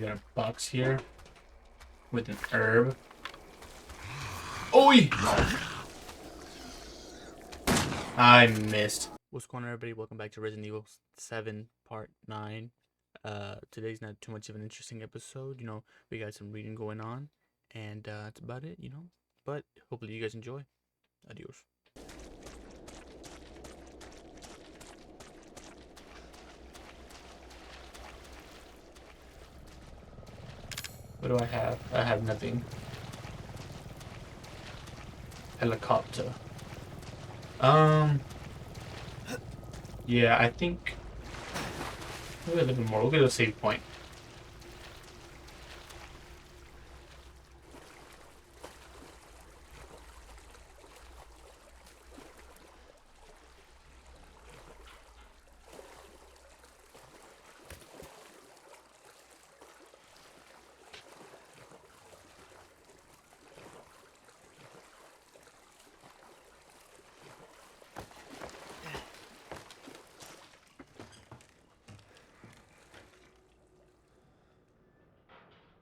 got a box here with an herb. Oi! I missed. What's going on, everybody? Welcome back to Resident Evil 7 Part 9. Today's not too much of an interesting episode. We got some reading going on, and that's about it, But hopefully you guys enjoy. Adios. What do I have? I have nothing. Helicopter. Yeah, I think maybe a little bit more. We'll get a save point.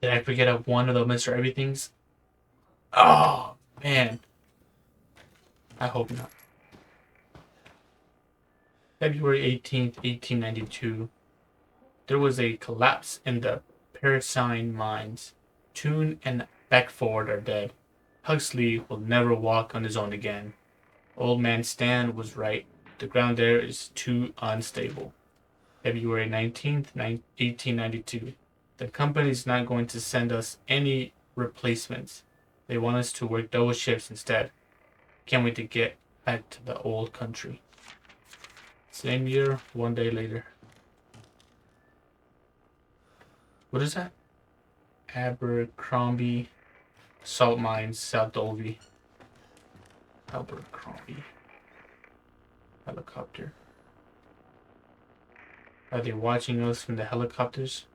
Did I forget one of the Mr. Everythings? Oh, man. I hope not. February 18th, 1892. There was a collapse in the Parisine mines. Toon and Beckford are dead. Huxley will never walk on his own again. Old man Stan was right. The ground there is too unstable. February 19th, 1892. The company's not going to send us any replacements. They want us to work double shifts instead. Can't wait to get back to the old country. Same year, one day later. What is that? Abercrombie Salt Mines, South Dolby. Abercrombie. Helicopter. Are they watching us from the helicopters?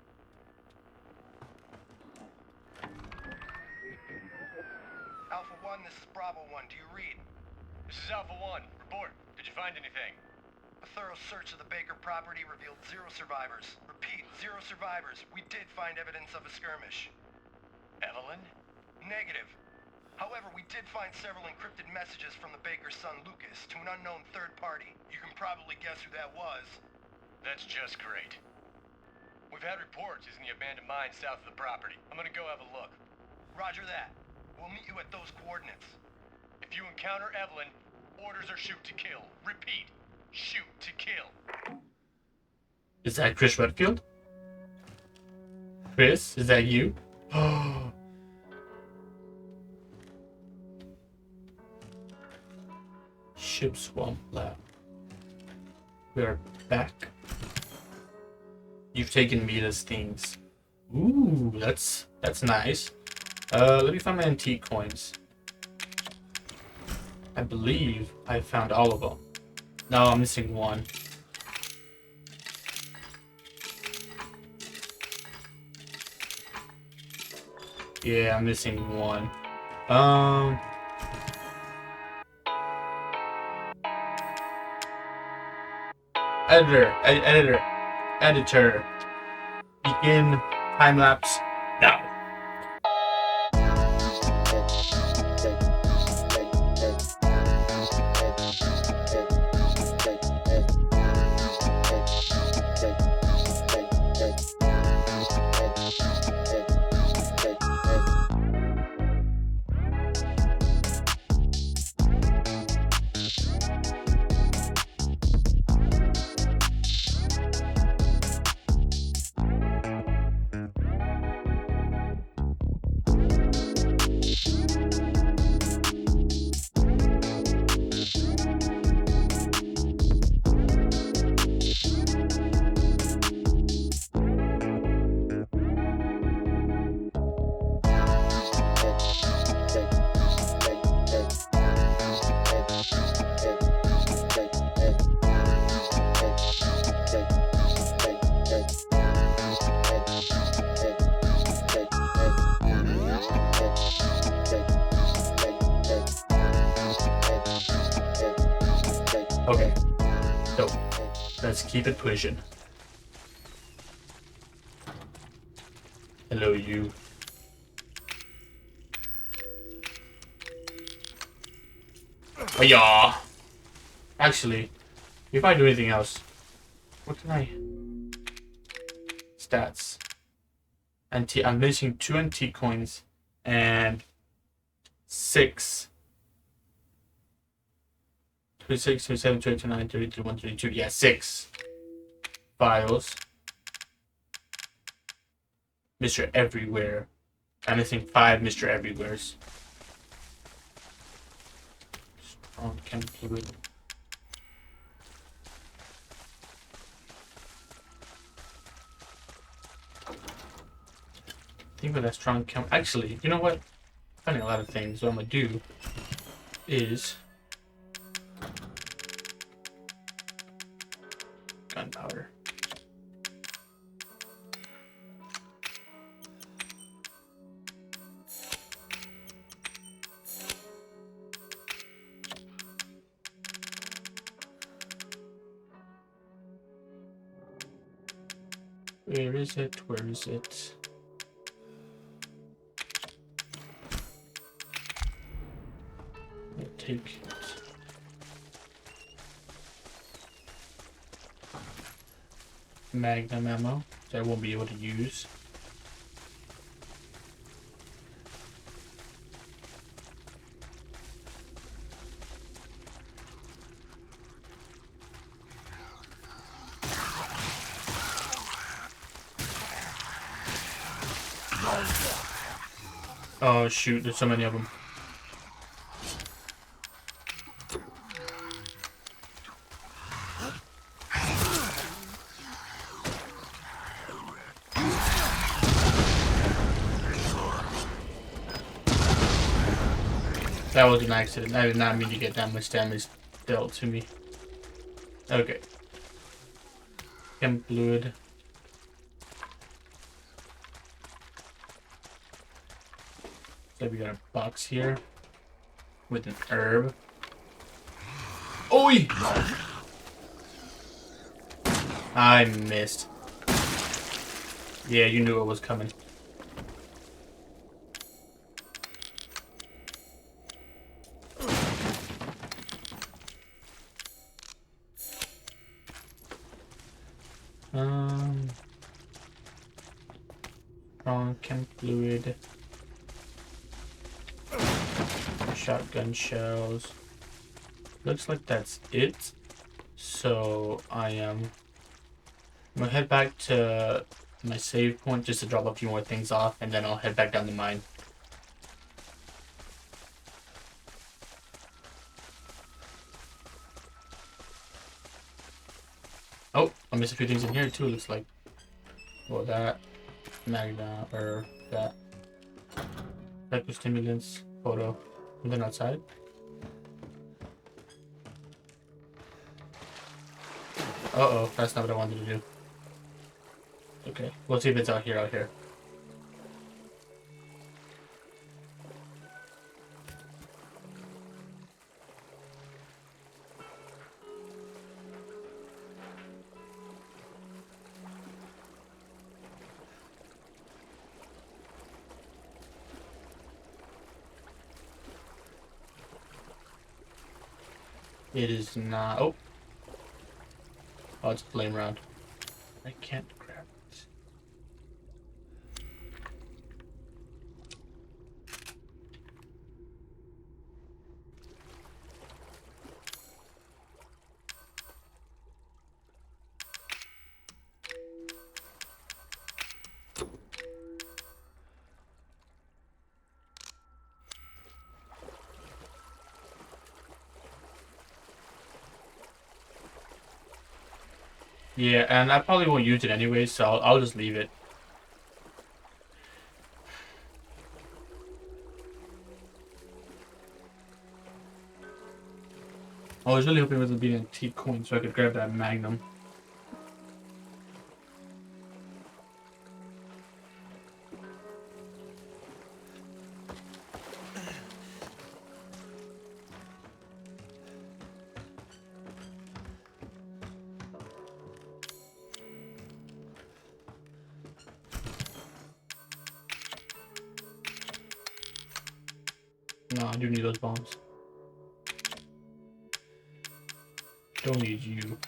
Alpha 1, this is Bravo 1. Do you read? This is Alpha 1. Report. Did you find anything? A thorough search of the Baker property revealed 0 survivors. Repeat, 0 survivors. We did find evidence of a skirmish. Evelyn? Negative. However, we did find several encrypted messages from the Baker's son Lucas to an unknown third party. You can probably guess who that was. That's just great. We've had reports he's in the abandoned mine south of the property. I'm gonna go have a look. Roger that. We'll meet you at those coordinates. If you encounter Evelyn, orders are shoot to kill. Repeat, shoot to kill. Is that Chris Redfield? Chris, is that you? Ship Swamp Lab. We are back. You've taken Mita's things. Ooh, that's nice. Let me find my antique coins. I believe I found all of them. No, I'm missing one. Yeah, I'm missing one. Editor. Begin time lapse now. Okay, so let's keep it pushing. Hello, you. Oh, yeah. Actually, if I do anything else, what can I? Stats. I'm missing 2 antique coins and 6. 26, 27, 29, 32, 132. Yeah, 6 files. Mr. Everywhere. I'm missing 5 Mr. Everywheres. Strong chem fluid. I think with that strong chem. Actually, you know what? I'm finding a lot of things. What I'm gonna do is gunpowder. Where is it? Where is it? I'll take it. Magnum ammo that I won't be able to use. Oh shoot, there's so many of them. That was an accident. I did not mean to get that much damage dealt to me. Okay. Chem fluid. So we got a box here with an herb. Oi! I missed. Yeah, you knew it was coming. Strong chem fluid. Shotgun shells. Looks like that's it. So I'm gonna head back to my save point just to drop a few more things off, and then I'll head back down the mine. Oh, I missed a few things in here too, it looks like. Well, that. Magna, or that. Electrostimulants, photo. And then outside. Uh-oh, that's not what I wanted to do. Okay, we'll see if it's out here, It is not. Oh. Oh, it's a flame round. I can't grab it. Yeah, and I probably won't use it anyway, so I'll just leave it. I was really hoping it would be an antique coin so I could grab that magnum. No, I do need those bombs. Don't need you.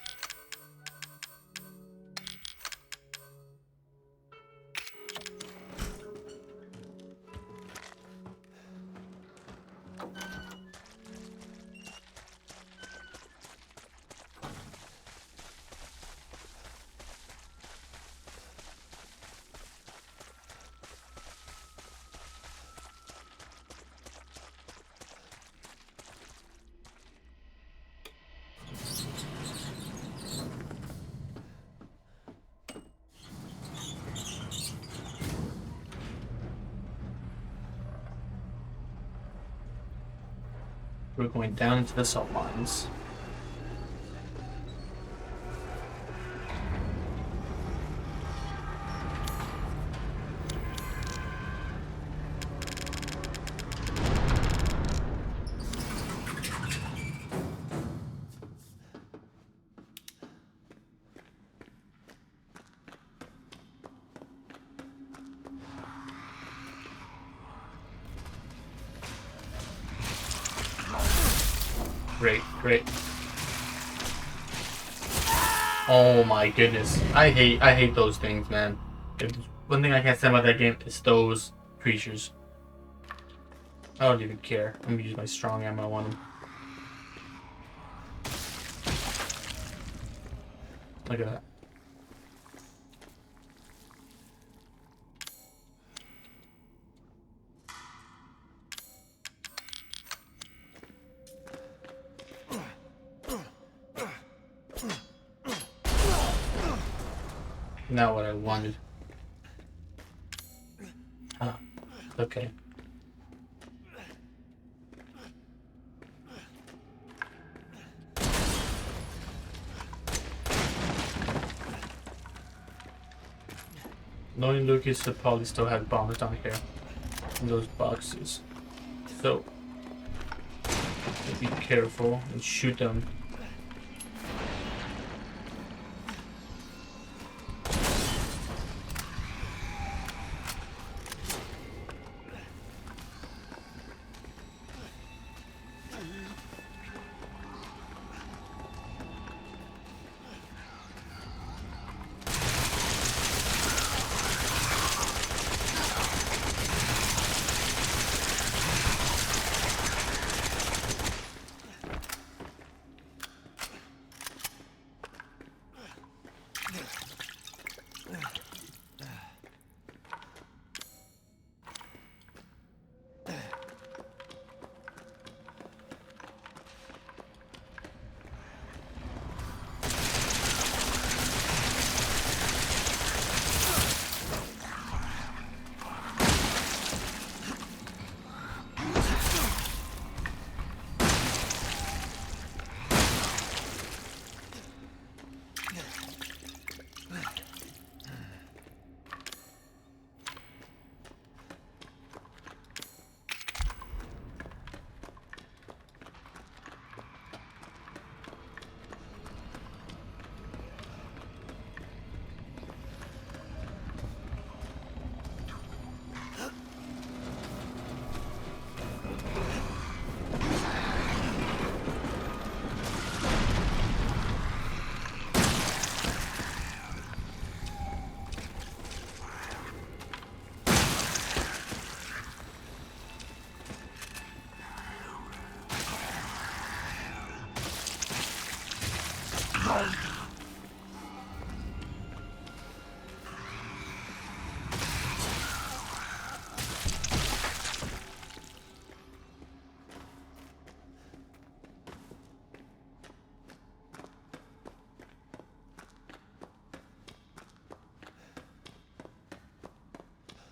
We're going down into the salt mines. Great. Oh my goodness. I hate those things, man. One thing I can't stand about that game is those creatures. I don't even care. I'm gonna use my strong ammo on them. Look at that. Not what I wanted. Ah, okay. Knowing Lucas would probably still have bombs down here in those boxes. So be careful and shoot them.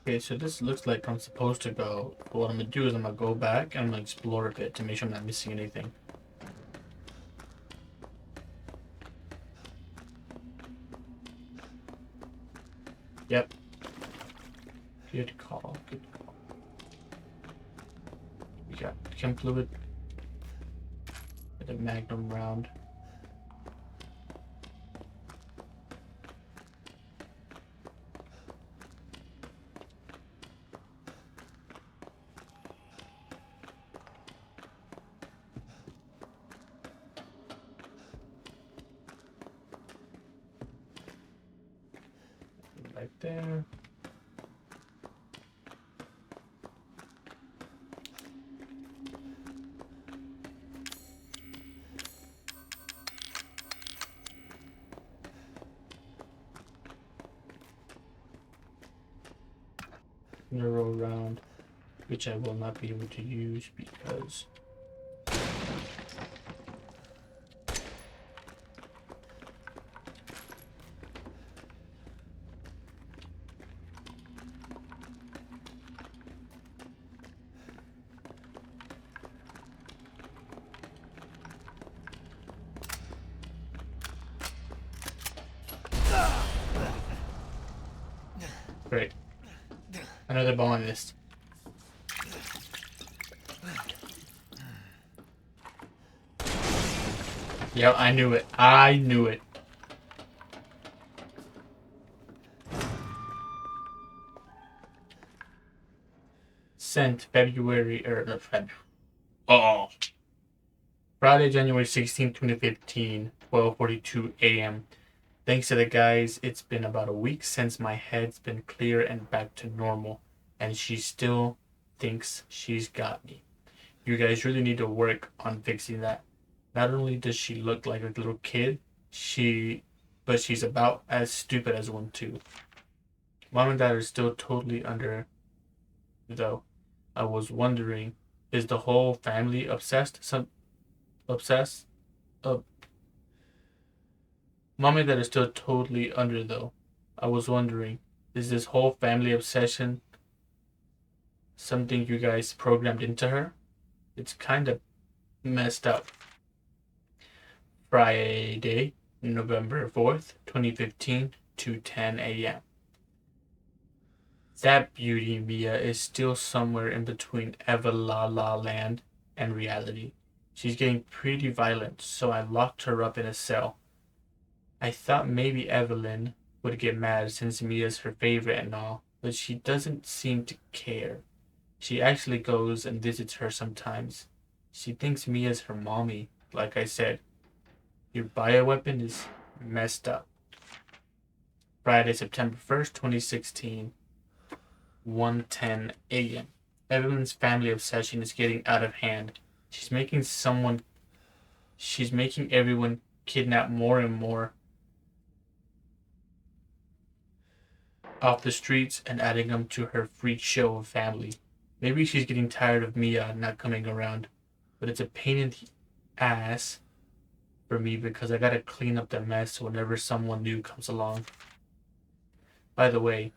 Okay, so this looks like I'm supposed to go. But what I'm gonna do is I'm gonna go back and I'm gonna explore a bit to make sure I'm not missing anything. Yep. Good call. Good call. We got chem fluid. With a magnum round. Back there. Neural round, which I will not be able to use because great. Another ball I missed. Yep, I knew it. I knew it. Sent February or no, Feb. Oh. Friday, January 16th, 2015, 12:42 a.m. Thanks to the guys, it's been about a week since my head's been clear and back to normal, and she still thinks she's got me. You guys really need to work on fixing that. Not only does she look like a little kid, but she's about as stupid as one too. Mom and Dad are still totally under, though. I was wondering, is the whole family obsessed? Obsessed? Mom and Dad are still totally under, though. I was wondering, is this whole family obsession something you guys programmed into her? It's kind of messed up. Friday, November 4th, 2015, 2:10 a.m. That beauty Mia is still somewhere in between Eva La La Land and reality. She's getting pretty violent, so I locked her up in a cell. I thought maybe Evelyn would get mad since Mia's her favorite and all, but she doesn't seem to care. She actually goes and visits her sometimes. She thinks Mia's her mommy. Like I said, your bioweapon is messed up. Friday, September 1st, 2016, 1:10 a.m. Evelyn's family obsession is getting out of hand. She's making everyone kidnap more and more off the streets and adding them to her freak show of family. Maybe she's getting tired of Mia not coming around, but it's a pain in the ass for me because I gotta clean up the mess whenever someone new comes along. By the way,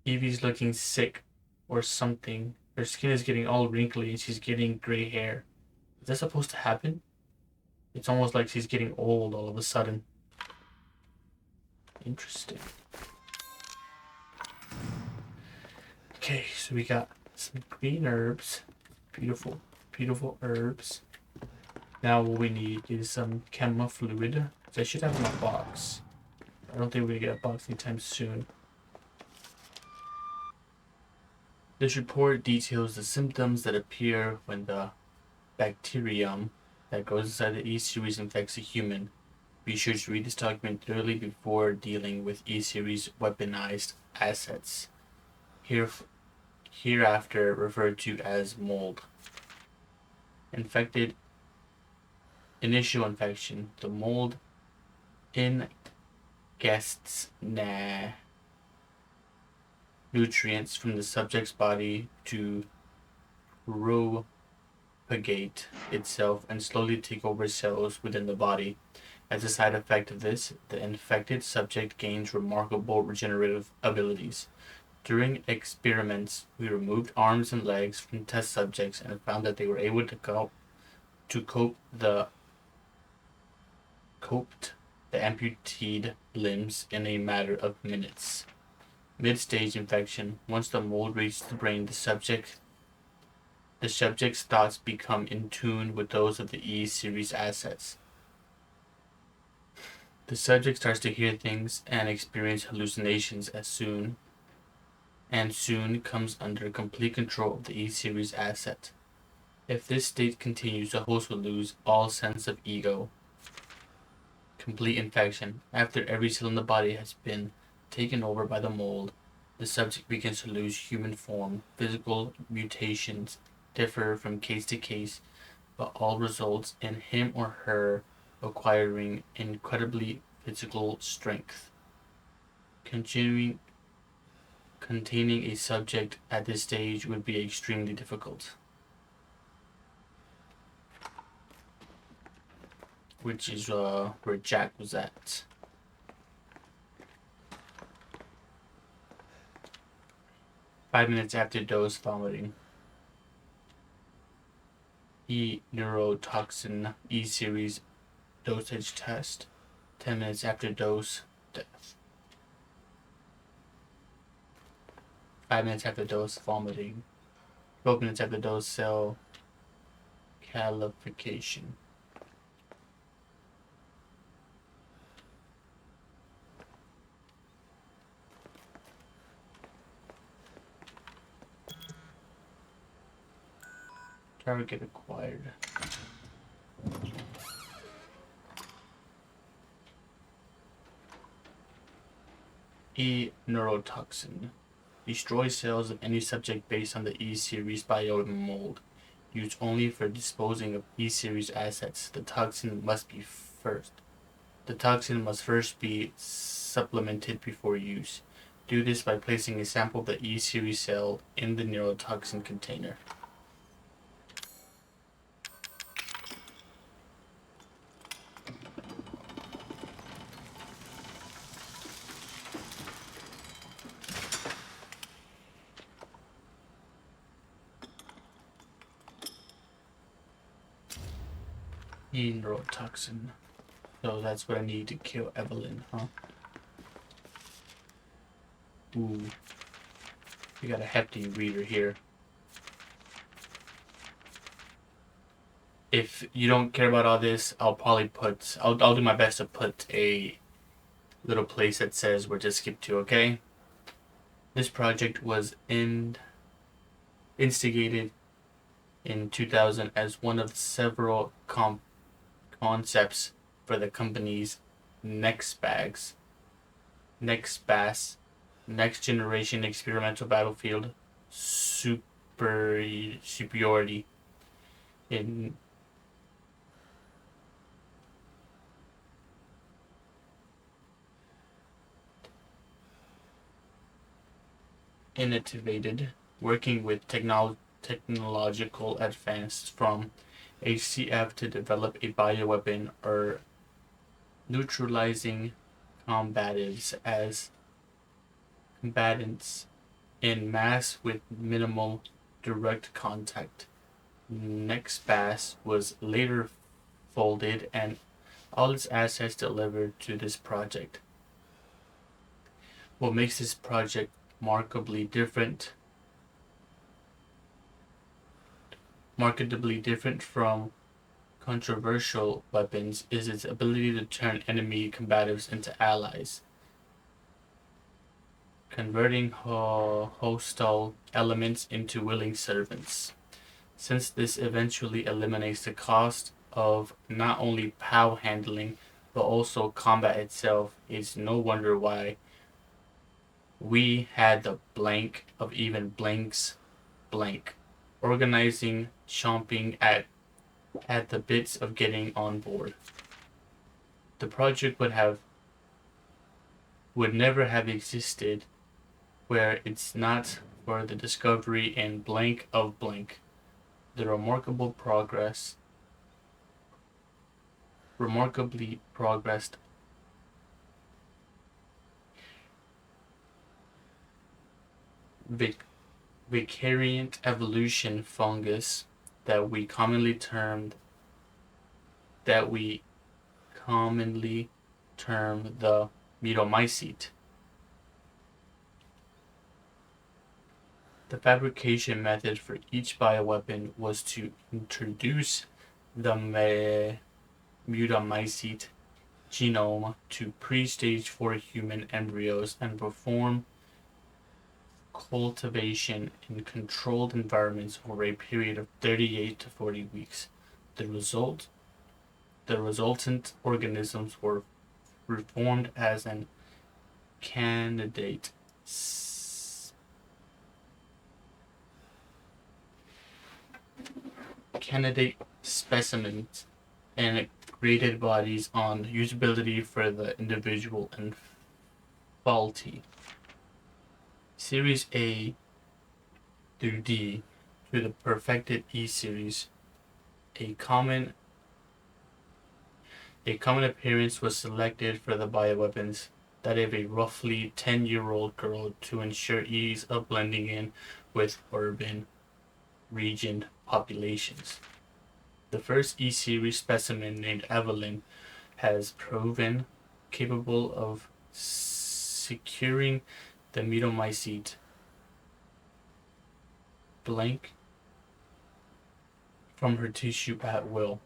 Evie's looking sick or something. Her skin is getting all wrinkly and she's getting gray hair. Is that supposed to happen? It's almost like she's getting old all of a sudden. Interesting. Okay, so we got some green herbs. Beautiful, beautiful herbs. Now what we need is some chem fluid. I should have in a box. I don't think we're gonna get a box anytime soon. This report details the symptoms that appear when the bacterium that goes inside the E-series infects a human. Be sure to read this document thoroughly before dealing with E-series weaponized assets, hereafter referred to as mold. Initial infection. The mold ingests nutrients from the subject's body to propagate itself and slowly take over cells within the body. As a side effect of this, the infected subject gains remarkable regenerative abilities. During experiments, we removed arms and legs from test subjects and found that they were able to cope the amputated limbs in a matter of minutes. Mid-stage infection. Once the mold reaches the brain, the subject's thoughts become in tune with those of the E-series assets. The subject starts to hear things and experience hallucinations soon comes under complete control of the E-series asset. If this state continues, the host will lose all sense of ego. Complete infection. After every cell in the body has been Taken over by the mold, the subject begins to lose human form. Physical mutations differ from case to case, but all results in him or her acquiring incredibly physical strength. Continuing Containing a subject at this stage would be extremely difficult. Which is where Jack was at. Five minutes after dose, vomiting. Neurotoxin E series dosage test. 10 minutes after dose, death. 5 minutes after dose, vomiting. 12 minutes after dose, cell calification. Target acquired. Neurotoxin. Destroys cells of any subject based on the E-series biomold. Used only for disposing of E-series assets. The toxin must first be supplemented before use. Do this by placing a sample of the E-series cell in the neurotoxin container. Neurotoxin. So that's what I need to kill Evelyn, huh? Ooh. We got a hefty reader here. If you don't care about all this, I'll do my best to put a little place that says where to skip to, okay? This project was instigated in 2000 as one of several concepts for the company's Next Next Generation Experimental Battlefield Superiority in innovated, working with technological advances from HCF to develop a bioweapon or neutralizing combatants in mass with minimal direct contact. NextBAS was later folded and all its assets delivered to this project. What makes this project markedly different from controversial weapons is its ability to turn enemy combatives into allies, converting hostile elements into willing servants. Since this eventually eliminates the cost of not only POW handling but also combat itself, it's no wonder why we had the blank of even blanks blank, organizing, chomping at the bits of getting on board. The project would never have existed where it's not for the discovery in blank of blank, the remarkably progressed vicariant evolution fungus that we commonly term the mutomycete. The fabrication method for each bioweapon was to introduce the mutomycete genome to pre-stage 4 human embryos and perform cultivation in controlled environments over a period of 38 to 40 weeks. The resultant organisms were reformed as an candidate specimens and graded bodies on usability for the individual and faulty. Series A through D to the perfected E series. A common appearance was selected for the bioweapons, that of a roughly 10-year-old girl to ensure ease of blending in with urban region populations. The first E-series specimen, named Evelyn, has proven capable of securing the medomycete blank from her tissue at will.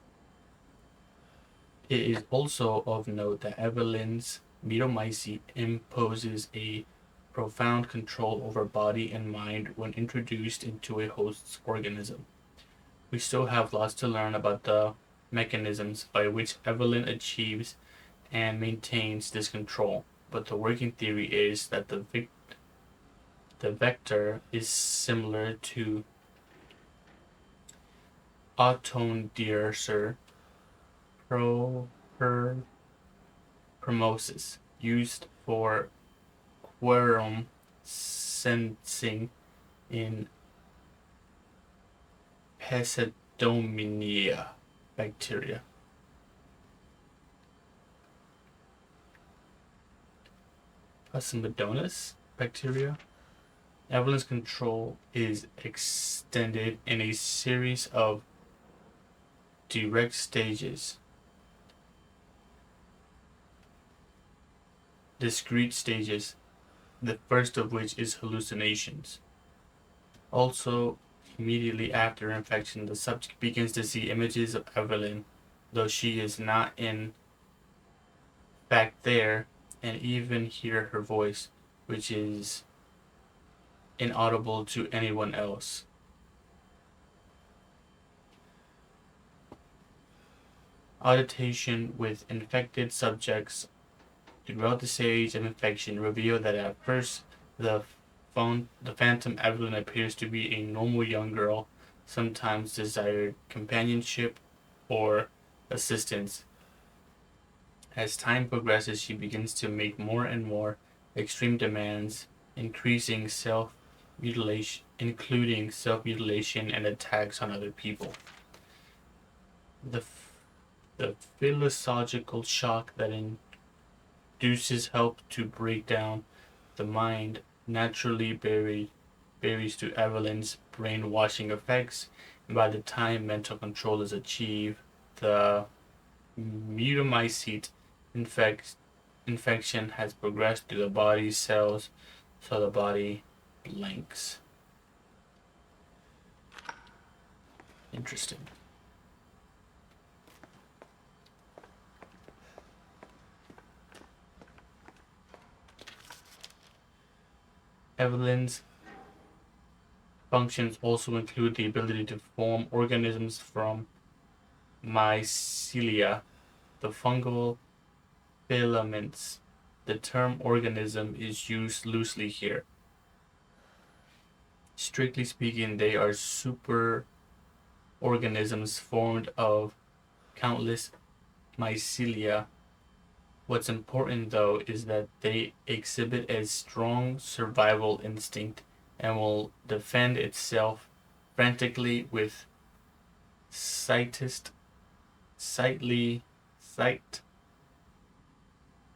It is also of note that Evelyn's medomycete imposes a profound control over body and mind when introduced into a host's organism. We still have lots to learn about the mechanisms by which Evelyn achieves and maintains this control, but the working theory is that the vector is similar to autoinducer promosis, used for quorum sensing in Pseudomonas bacteria. Pseudomonas bacteria. Evelyn's control is extended in a series of discrete stages, the first of which is hallucinations. Also, immediately after infection, the subject begins to see images of Evelyn, though she is not in fact there, and even hear her voice, which is inaudible to anyone else. Audition with infected subjects throughout the stage of infection reveal that at first the phantom Evelyn appears to be a normal young girl, sometimes desired companionship or assistance. As time progresses, she begins to make more and more extreme demands, including self-mutilation and attacks on other people. The philosophical shock that induces help to break down the mind naturally varies to Evelyn's brainwashing effects, and by the time mental control is achieved, the medomycete infection has progressed through the body's cells, so the body blanks. Interesting. Evelyn's functions also include the ability to form organisms from mycelia, the fungal filaments. The term organism is used loosely here. Strictly speaking, they are super organisms formed of countless mycelia. What's important, though, is that they exhibit a strong survival instinct and will defend itself frantically with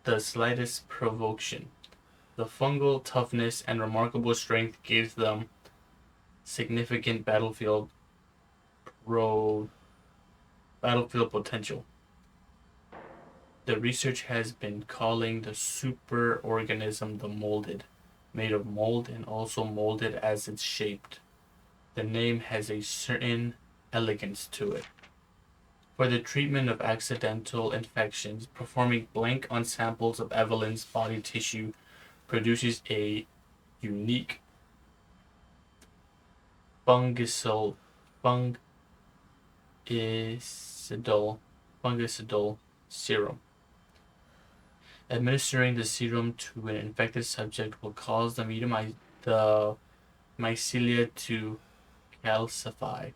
the slightest provocation. The fungal toughness and remarkable strength gives them significant battlefield potential. The research has been calling the superorganism the molded, made of mold and also molded as it's shaped. The name has a certain elegance to it. For the treatment of accidental infections, performing blank on samples of Evelyn's body tissue produces a unique fungicidal serum. Administering the serum to an infected subject will cause the mycelia to calcify,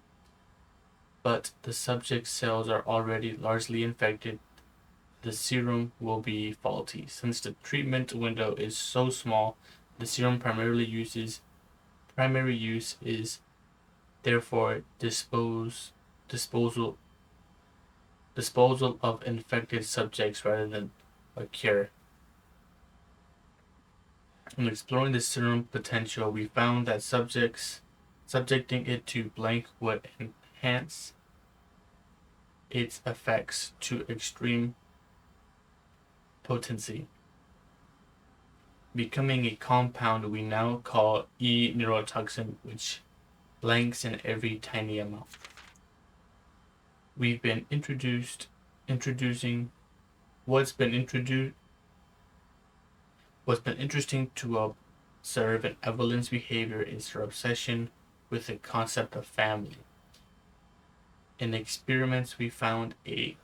but the subject's cells are already largely infected. The serum will be faulty. Since the treatment window is so small, the serum primary use is therefore disposal of infected subjects rather than a cure. In exploring the serum potential, we found that subjecting it to blank would enhance its effects to extreme potency, becoming a compound we now call E-neurotoxin, which blanks in every tiny amount. We've been introducing what's been interesting to observe in Evelyn's behavior is her obsession with the concept of family. In experiments, we found in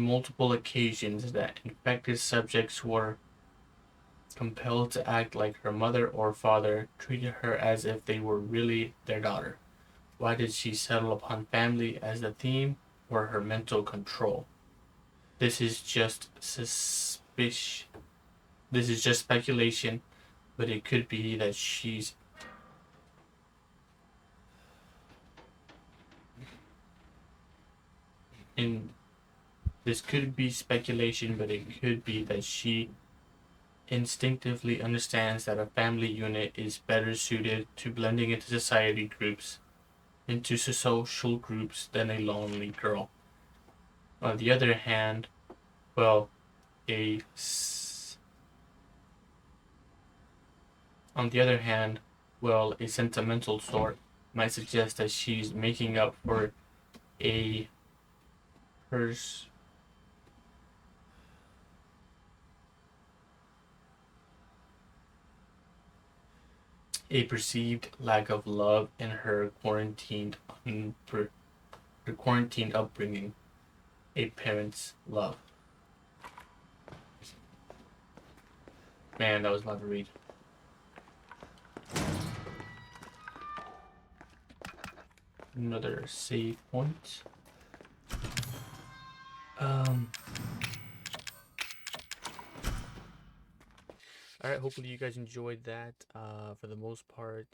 multiple occasions that infected subjects were compelled to act like her mother or father, treated her as if they were really their daughter. Why did she settle upon family as the theme, or her mental control? This is just speculation, but it could be that she's in. This could be speculation, but it could be that she instinctively understands that a family unit is better suited to blending into social groups than a lonely girl. On the other hand, well, a sentimental sort might suggest that she's making up for a pers- a perceived lack of love in her quarantined upbringing, a parent's love. Man, that was a lot to read. Another save point. Alright, hopefully you guys enjoyed that. For the most part,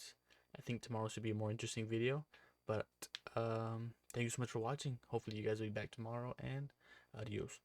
I think tomorrow should be a more interesting video. But thank you so much for watching. Hopefully you guys will be back tomorrow, and adios.